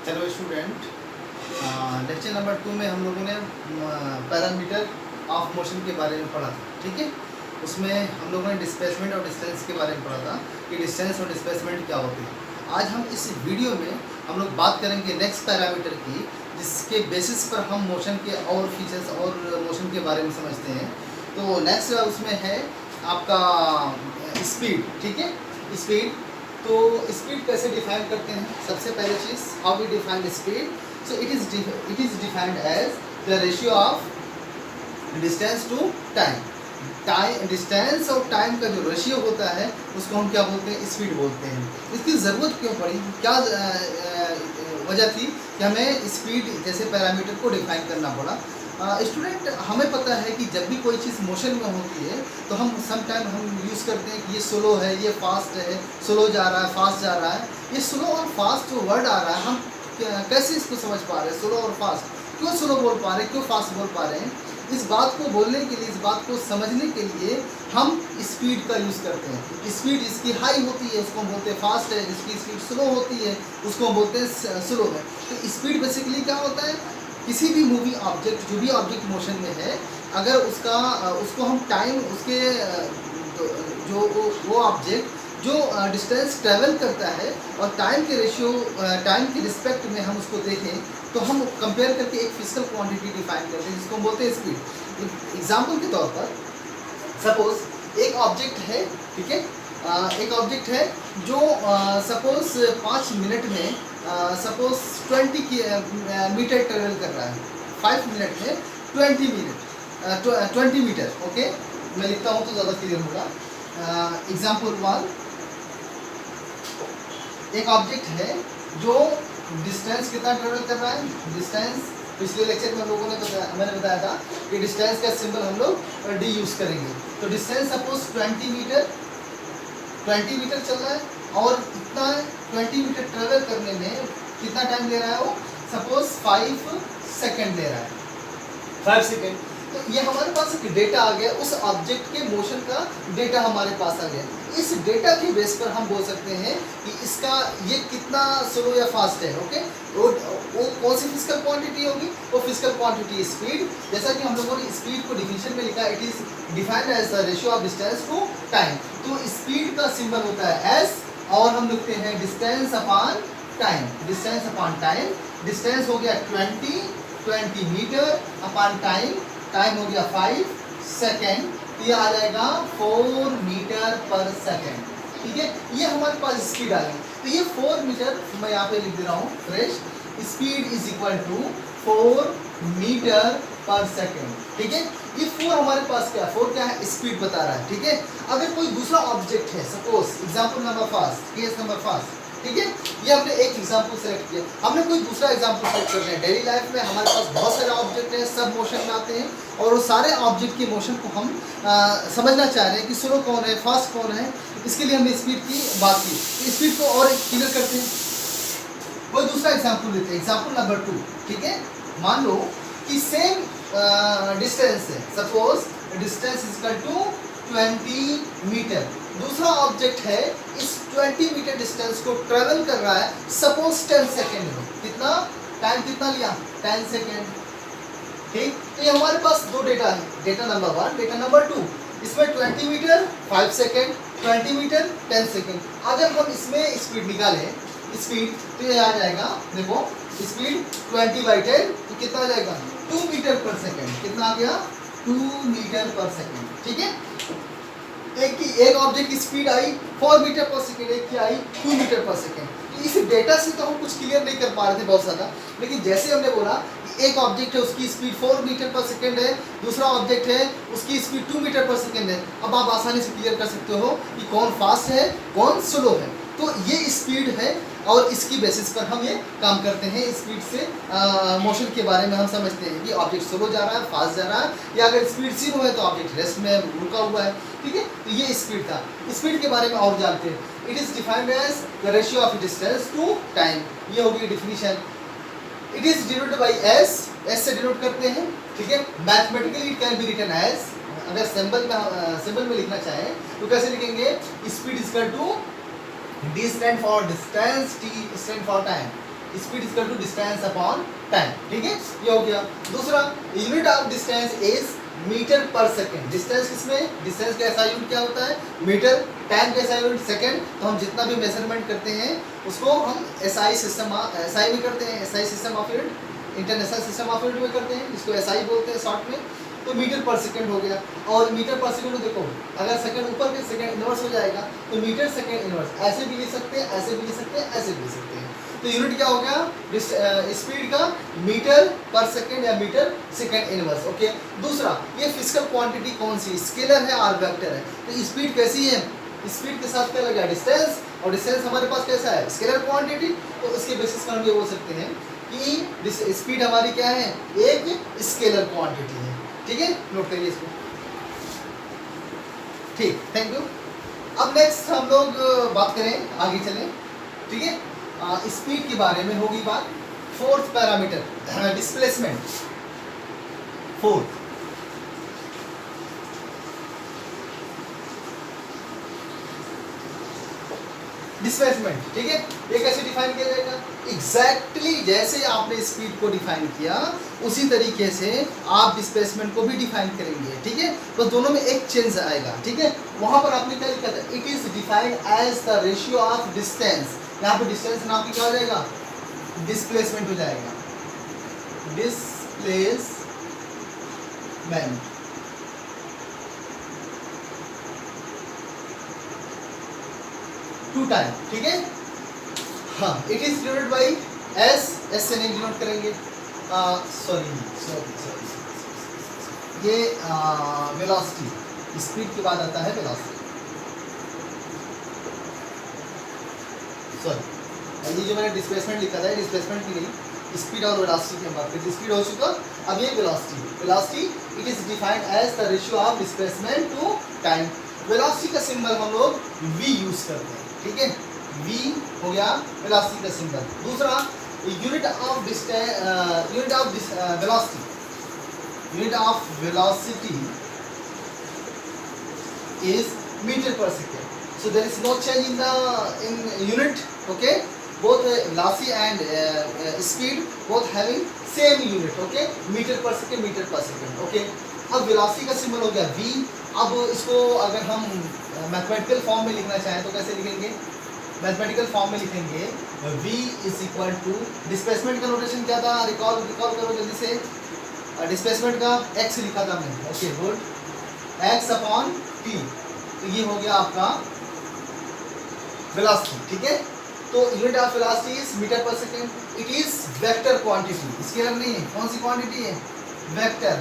Hello student, lecture number 2 में हम लोगों ने पैरामीटर ऑफ मोशन के बारे में पढ़ा था। ठीक है, उसमें हम लोगों ने डिस्प्लेसमेंट और डिस्टेंस के बारे में पढ़ा था कि डिस्टेंस और डिस्प्लेसमेंट क्या होती है। आज हम इस वीडियो में हम लोग बात करेंगे नेक्स्ट पैरामीटर की, जिसके बेसिस पर हम मोशन के और फीचर्स और मोशन के बारे में समझते हैं। तो नेक्स्ट उसमें है आपका स्पीड। ठीक है, स्पीड। तो स्पीड कैसे डिफाइन करते हैं? सबसे पहले चीज़, how we define speed. So it is defined as the ratio of distance to time. Distance और टाइम का जो रेशियो होता है उसको हम क्या बोलते हैं? स्पीड बोलते हैं। इसकी ज़रूरत क्यों पड़ी? क्या वजह थी कि हमें स्पीड जैसे पैरामीटर को डिफाइन करना पड़ा? स्टूडेंट, हमें पता है कि जब भी कोई चीज़ मोशन में होती है तो हम समटाइम हम यूज़ करते हैं कि ये स्लो है, ये फास्ट है, स्लो जा रहा है, फास्ट जा रहा है। ये स्लो और फास्ट जो वर्ड आ रहा है, हम कैसे इसको समझ पा रहे हैं? स्लो और फास्ट क्यों स्लो बोल पा रहे हैं, क्यों फास्ट बोल पा रहे हैं? इस बात को बोलने के लिए, इस बात को समझने के लिए हम स्पीड का यूज़ करते हैं। स्पीड जिसकी हाई होती है उसको हम बोलते हैं फास्ट है, जिसकी स्पीड स्लो होती है उसको हम बोलते हैं स्लो है। तो स्पीड बेसिकली क्या होता है? किसी भी मूवी ऑब्जेक्ट, जो भी ऑब्जेक्ट मोशन में है, अगर उसको हम टाइम, उसके जो वो ऑब्जेक्ट जो डिस्टेंस ट्रेवल करता है और टाइम के रेशियो, टाइम के रिस्पेक्ट में हम उसको देखें तो हम कंपेयर करके एक फिजिकल क्वांटिटी डिफाइन करते हैं जिसको हम बोलते हैं स्पीड। एग्जाम्पल के तौर पर सपोज एक ऑब्जेक्ट है, ठीक है, एक ऑब्जेक्ट है जो सपोज 5 मिनट में सपोज 20 मीटर ट्रेवल कर रहा है। 5 मिनट में 20 मीटर। ओके, मैं लिखता हूँ तो ज़्यादा क्लियर होगा। एग्जाम्पल 1, एक ऑब्जेक्ट है जो डिस्टेंस कितना ट्रेवल कर रहा है? डिस्टेंस पिछले लेक्चर में हम लोगों ने मैंने बताया था कि डिस्टेंस का सिंबल हम लोग डी यूज़ करेंगे। तो डिस्टेंस सपोज 20 मीटर चल रहा है और इतना 20 मीटर ट्रेवल करने में कितना टाइम ले रहा है वो? सपोज 5 सेकेंड ले रहा है, 5 सेकेंड। तो ये हमारे पास एक डेटा आ गया, उस ऑब्जेक्ट के मोशन का डेटा हमारे पास आ गया। इस डेटा के बेस पर हम बोल सकते हैं कि इसका ये कितना स्लो या फास्ट है। ओके, वो कौन सी फिजिकल क्वांटिटी होगी? वो फिजिकल क्वांटिटी स्पीड। जैसा कि हम लोगों ने स्पीड को डिफिनेशन में लिखा, it is defined as the ratio of distance to time. तो स्पीड का सिंबल होता है एस और हम लिखते हैं distance upon time. Distance upon time, distance हो गया 20 मीटर अपॉन टाइम हो गया 5 सेकेंड, तो ये आ जाएगा 4 मीटर पर सेकेंड। ठीक है, ये हमारे पास स्पीड आ गई। तो ये 4 मीटर मैं यहाँ पे लिख दे रहा हूँ fresh. Speed is equal to 4 metre per second. ठीक है, ये 4 हमारे पास क्या है? 4 क्या है? स्पीड बता रहा है। ठीक है, अगर कोई दूसरा ऑब्जेक्ट है, suppose example number first, case number first, ठीक है, ये हमने एक एग्जाम्पल सेलेक्ट किया, हमने कोई दूसरा एग्जाम्पल सेलेक्ट कर रहे हैं। डेली लाइफ में हमारे पास बहुत सारे ऑब्जेक्ट हैं, सब मोशन में आते हैं और वो सारे ऑब्जेक्ट के मोशन को हम समझना चाह रहे हैं कि स्लो कौन है, फास्ट कौन है। इसके लिए हमने स्पीड की बात की। तो स्पीड को और क्लियर करते हैं, कोई दूसरा एग्जाम्पल लेते हैं, एग्जाम्पल नंबर 2। ठीक है, मान लो कि सेम डिस्टेंस है, suppose distance is equal to 20 metre. दूसरा ऑब्जेक्ट है, इस 20 मीटर डिस्टेंस को ट्रेवल कर रहा है सपोज 10 सेकेंड में। कितना टाइम, कितना लिया? 10 सेकेंड। ठीक, तो ये हमारे पास दो डेटा है, डेटा नंबर 1, डेटा नंबर 2। इसमें 20 मीटर 5 सेकेंड, 20 मीटर 10 सेकेंड। अगर हम इसमें स्पीड निकालें, स्पीड, तो ये आ जाएगा, देखो स्पीड 20/10 तो कितना आ जाएगा? 2 मीटर पर सेकेंड। कितना आ गया? 2 मीटर पर सेकेंड। ठीक है, एक ऑब्जेक्ट की स्पीड आई 4 मीटर पर सेकेंड, एक की आई 2 मीटर पर सेकेंड। तो इस डेटा से तो हम कुछ क्लियर नहीं कर पा रहे थे बहुत ज़्यादा, लेकिन जैसे हमने बोला कि एक ऑब्जेक्ट है उसकी स्पीड 4 मीटर पर सेकेंड है, दूसरा ऑब्जेक्ट है उसकी स्पीड 2 मीटर पर सेकेंड है, अब आप आसानी से क्लियर कर सकते हो कि कौन फास्ट है, कौन स्लो है। तो ये स्पीड है और इसकी बेसिस पर हम ये काम करते हैं। स्पीड से मोशन के बारे में हम समझते हैं कि ऑब्जेक्ट स्लो जा रहा है, फास्ट जा रहा है, या अगर स्पीड 0 है तो ऑब्जेक्ट रेस्ट में रुका हुआ है। ठीक है, तो ये स्पीड था। स्पीड के बारे में और जानते हैं, it is defined as the ratio of distance to time. ये होगी definition. It is denoted by S से डिनोट करते हैं। ठीक है, mathematically it can be written as, अगर सिंबल में लिखना चाहें तो कैसे लिखेंगे? Speed is equal to D stand for distance, T stand for time. Speed equal to distance upon time, ठीक है, ये हो गया। दूसरा, unit of distance is metre per second. Distance किसमें, डिस्टेंस का ऐसा यूनिट क्या होता है, मीटर, टाइम का ऐसा यूनिट सेकेंड। तो हम जितना भी मेजरमेंट करते हैं उसको हम एसआई सिस्टम, एसआई में करते हैं, SI system of unit, international system of unit में करते हैं, इसको एसआई बोलते हैं शॉर्ट में। तो मीटर पर सेकंड हो गया। और मीटर पर सेकंड देखो, अगर सेकंड ऊपर के सेकंड इनवर्स हो जाएगा तो मीटर सेकंड इनवर्स, ऐसे भी लिख सकते हैं, ऐसे भी लिख सकते हैं, ऐसे भी लिख सकते हैं। तो यूनिट क्या हो गया स्पीड का, मीटर पर सेकंड या मीटर सेकंड इनवर्स। ओके, दूसरा, ये फिजिकल क्वांटिटी कौन सी, स्केलर है और वेक्टर है। तो स्पीड कैसी है, स्पीड के साथ क्या लगा, डिस्टेंस, और डिस्टेंस हमारे पास कैसा है, स्केलर क्वांटिटी। तो उसके बेसिस पर हम ये बोल सकते हैं कि स्पीड हमारी क्या है, एक स्केलर क्वांटिटी है, ठीक है, नोट करिए इसको। ठीक, थैंक यू। अब नेक्स्ट हम लोग बात करें, आगे चलें, ठीक है, स्पीड के बारे में होगी बात। Fourth parameter displacement, fourth displacement, ठीक है, ये कैसे डिफाइन किया जाएगा, एग्जैक्टली जैसे आपने स्पीड को डिफाइन किया उसी तरीके से आप डिस्प्लेसमेंट को भी डिफाइन करेंगे, ठीक है। तो दोनों में एक चेंज आएगा, ठीक है। वहां पर आपने क्या लिखा था, it is defined as the ratio of distance. यहाँ पे डिस्टेंस नाम की क्या हो जाएगा, डिस्प्लेसमेंट हो जाएगा, डिस्प्लेसमेंट टू टाइम, ठीक है। हाँ, it is denoted by S, S से नहीं डिनोट करेंगे, सॉरी, ये वेलोसिटी, स्पीड के बाद आता है वेलोसिटी, सॉरी, ये जो मैंने डिस्प्लेसमेंट लिखा था, डिस्प्लेसमेंट की नहीं, स्पीड और वेलोसिटी की बात करें, स्पीड हो चुका, अब ये velocity, velocity it is defined as the ratio of displacement to time. Velocity का सिंबल हम लोग v यूज करते हैं, ठीक है, v हो गया वेलोसिटी का सिंबल। दूसरा, unit of velocity, unit of velocity is meter per second. So there is no change in unit. Okay, both velocity and speed both having same unit. Okay, meter per second, meter per second. Okay, अब velocity का symbol हो गया v। अब इसको अगर हम mathematical form में लिखना चाहें तो कैसे लिखेंगे, मैथमेटिकल फॉर्म में लिखेंगे v is equal to, displacement का नोटेशन क्या था, रिकॉल करो जल्दी से, डिस्प्लेसमेंट का x लिखा था मैंने, okay good, x upon t, तो ये हो गया आपका वेलोसिटी, ठीक है। तो unit of velocity is metre per second, it is vector quantity, scalar नहीं है, कौन सी क्वांटिटी है, वेक्टर।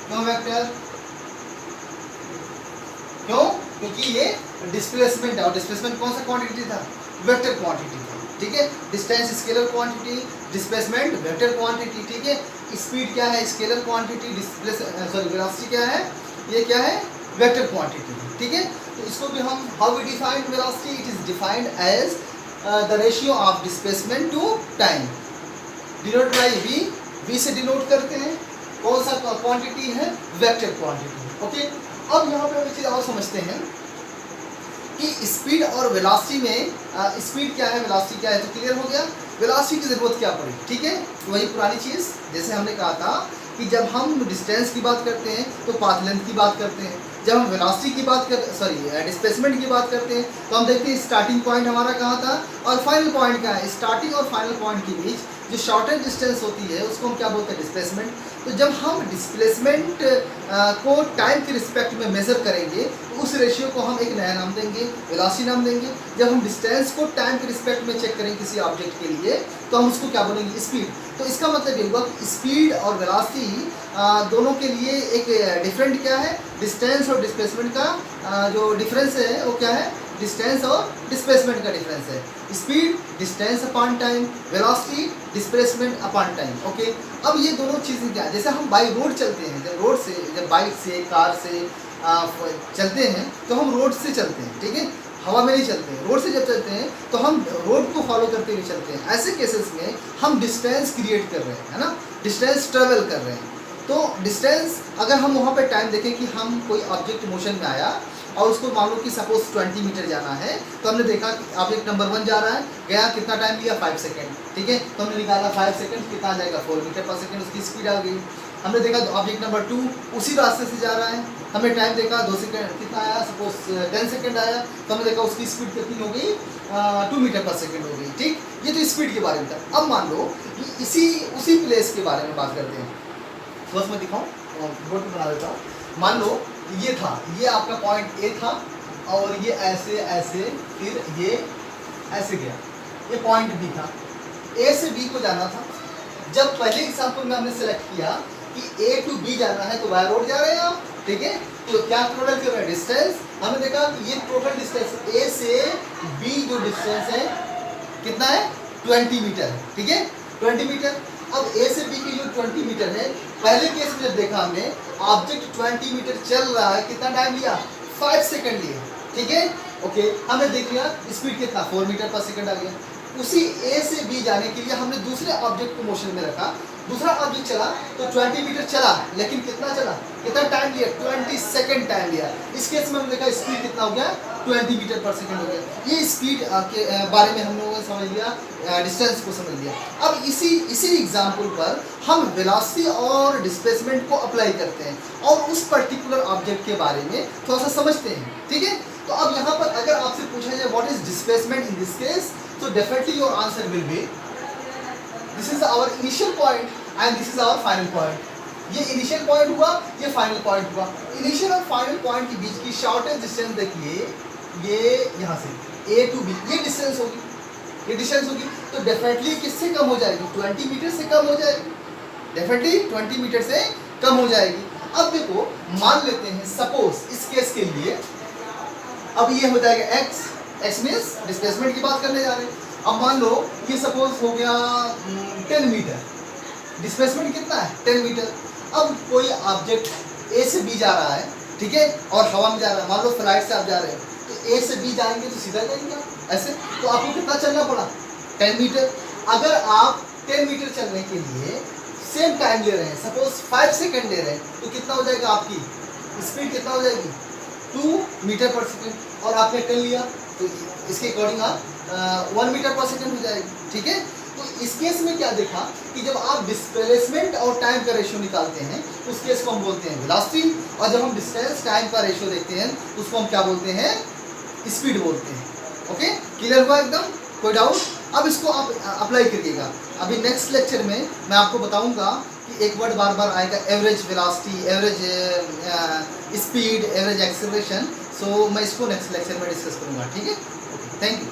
क्यों वेक्टर, क्यों, क्योंकि ये डिस्प्लेसमेंट है, और डिस्प्लेसमेंट कौन सा क्वांटिटी था, वेक्टर क्वांटिटी था, ठीक है। Distance scalar quantity, displacement vector quantity, ठीक है। स्पीड क्या है, स्केलर क्वांटिटी, वेलोसिटी क्या है, ये क्या है, वेक्टर क्वांटिटी, ठीक है। तो इसको भी हम, how we define velocity, it is defined as the ratio of displacement to time, denote by v, v से डिनोट करते हैं, कौन सा क्वांटिटी है, वेक्टर क्वांटिटी, ओके। अब यहाँ पे एक चीज़ और समझते हैं कि स्पीड और वेलोसिटी में, स्पीड क्या है, वेलोसिटी क्या है, तो क्लियर हो गया। वेलोसिटी की ज़रूरत क्या पड़ी, ठीक है, वही पुरानी चीज़, जैसे हमने कहा था कि जब हम डिस्टेंस की बात करते हैं तो पाथ लेंथ की बात करते हैं, जब हम वेलोसिटी की बात डिस्प्लेसमेंट की बात करते हैं तो हम देखते हैं स्टार्टिंग पॉइंट हमारा कहाँ था और फाइनल पॉइंट कहाँ है। स्टार्टिंग और फाइनल पॉइंट के बीच जो शॉर्टेस्ट डिस्टेंस होती है उसको हम क्या बोलते हैं, डिस्प्लेसमेंट। तो जब हम डिस्प्लेसमेंट को टाइम के रिस्पेक्ट में मेज़र करेंगे तो उस रेशियो को हम एक नया नाम देंगे, वेलोसिटी नाम देंगे। जब हम डिस्टेंस को टाइम के रिस्पेक्ट में चेक करेंगे किसी ऑब्जेक्ट के लिए तो हम उसको क्या बोलेंगे, स्पीड। तो इसका मतलब ये हुआ कि स्पीड और वेलोसिटी दोनों के लिए एक डिफरेंट क्या है, डिस्टेंस और डिस्प्लेसमेंट का जो डिफरेंस है वो क्या है, डिस्टेंस और डिस्प्लेसमेंट का डिफरेंस है। Speed distance upon time, velocity displacement upon time, okay. अब ये दोनों चीज़ें क्या है, जैसे हम बाई रोड चलते हैं, जब बाइक से, कार से चलते हैं तो हम रोड से चलते हैं, ठीक है, हवा में नहीं चलते हैं। रोड से जब चलते हैं तो हम रोड को फॉलो करते हुए चलते हैं। ऐसे केसेस में हम डिस्टेंस क्रिएट कर रहे हैं, है ना, डिस्टेंस ट्रेवल कर रहे हैं। तो डिस्टेंस, अगर हम वहाँ पे टाइम देखें कि हम कोई ऑब्जेक्ट मोशन में आया और उसको मान लो कि सपोज 20 मीटर जाना है, तो हमने देखा कि ऑब्जेक्ट नंबर 1 जा रहा है, गया कितना टाइम लिया 5 सेकंड, ठीक है। तो हमने निकाला 5 सेकंड कितना आ जाएगा 4 मीटर पर सेकंड, उसकी स्पीड आ गई। हमने देखा ऑब्जेक्ट नंबर 2 उसी रास्ते से जा रहा है, हमने टाइम देखा 2 सेकंड कितना आया, सपोज 10 सेकंड आया, तो हमने देखा उसकी स्पीड कितनी हो गई 2 मीटर पर सेकंड हो गई, ठीक। ये तो स्पीड के बारे में था। अब मान लो कि उसी प्लेस के बारे में बात करते हैं। बस मैं दिखाऊँ, बोर्ड पे बना देता हूँ। मान लो ये था, ये आपका पॉइंट ए था और ये ऐसे ऐसे फिर ये ऐसे गया, ये पॉइंट बी था। ए से बी को जाना था। जब पहले एग्जाम्पल में हमने सेलेक्ट किया कि ए टू बी जाना है तो वाई रोड जा रहे हैं आप, ठीक है। तो क्या टोटल कर रहे हैं डिस्टेंस, हमने देखा कि ये टोटल डिस्टेंस ए से बी जो डिस्टेंस है कितना है 20 मीटर है, ठीक है 20 मीटर। अब ए से बी की जो 20 मीटर है, पहले केस में जब देखा हमने ऑब्जेक्ट 20 मीटर चल रहा है, कितना टाइम लिया 5 सेकंड लिया, ठीक है ओके। हमने देख लिया स्पीड कितना 4 मीटर पर सेकंड आ गया। उसी ए से बी जाने के लिए हमने दूसरे ऑब्जेक्ट को मोशन में रखा, दूसरा ऑब्जेक्ट चला तो 20 मीटर चला, लेकिन कितना चला, कितना टाइम लिया 20 सेकंड टाइम लिया। इस केस में हमने देखा स्पीड कितना हो गया 20 मीटर पर सेकंड हो गया। ये स्पीड के बारे में हम लोगों ने समझ लिया, डिस्टेंस को समझ लिया। अब इसी एग्जाम्पल पर हम वेलोसिटी और डिस्प्लेसमेंट को अप्लाई करते हैं और उस पर्टिकुलर ऑब्जेक्ट के बारे में थोड़ा सा समझते हैं, ठीक है। तो अब यहाँ पर अगर आपसे पूछा जाए what is displacement in this case, so definitely your answer will be this is our initial point and this is our final point। ये इनिशियल पॉइंट हुआ, ये फाइनल पॉइंट हुआ। इनिशियल और फाइनल पॉइंट के बीच की शॉर्टेस्ट डिस्टेंस देखिए, ये यहाँ से ए टू बी ये डिस्टेंस होगी, ये डिस्टेंस होगी। तो डेफिनेटली किससे कम हो जाएगी 20 मीटर से कम हो जाएगी, डेफिनेटली 20 मीटर से कम हो जाएगी। अब देखो मान लेते हैं सपोज इस केस के लिए अब ये हो जाएगा x मीन्स डिस्प्लेसमेंट की बात करने जा रहे हैं। अब मान लो ये सपोज हो गया 10 मीटर, डिस्प्लेसमेंट कितना है 10 मीटर। अब कोई ऑब्जेक्ट ए से बी जा रहा है, ठीक है, और हवा में जा रहा है, मान लो फ्लाइट से आप जा रहे हैं तो ए से बी जाएंगे तो सीधा जाएंगे आप ऐसे, तो आपको कितना चलना पड़ा 10 मीटर। अगर आप 10 मीटर चलने के लिए सेम टाइम ले रहे हैं, सपोज 5 सेकंड ले रहे हैं, तो कितना हो जाएगा आपकी स्पीड कितना हो जाएगी 2 मीटर पर सेकंड, और आपने 10 लिया तो इसके अकॉर्डिंग आप 1 मीटर पर सेकंड हो जाएगी, ठीक है। तो इस केस में क्या देखा कि जब आप डिस्प्लेसमेंट और टाइम का रेशियो निकालते हैं उस केस को हम बोलते हैं वेलोसिटी, और जब हम डिस्टेंस टाइम का रेशियो देखते हैं उसको हम क्या बोलते हैं स्पीड बोलते हैं। ओके क्लियर हुआ एकदम, कोई डाउट। अब इसको आप अप्लाई करिएगा। अभी नेक्स्ट लेक्चर में मैं आपको बताऊंगा कि एक वर्ड बार बार आएगा average velocity, average speed, average acceleration. So मैं इसको नेक्स्ट लेक्चर में डिस्कस करूंगा, ठीक है। Okay thank you.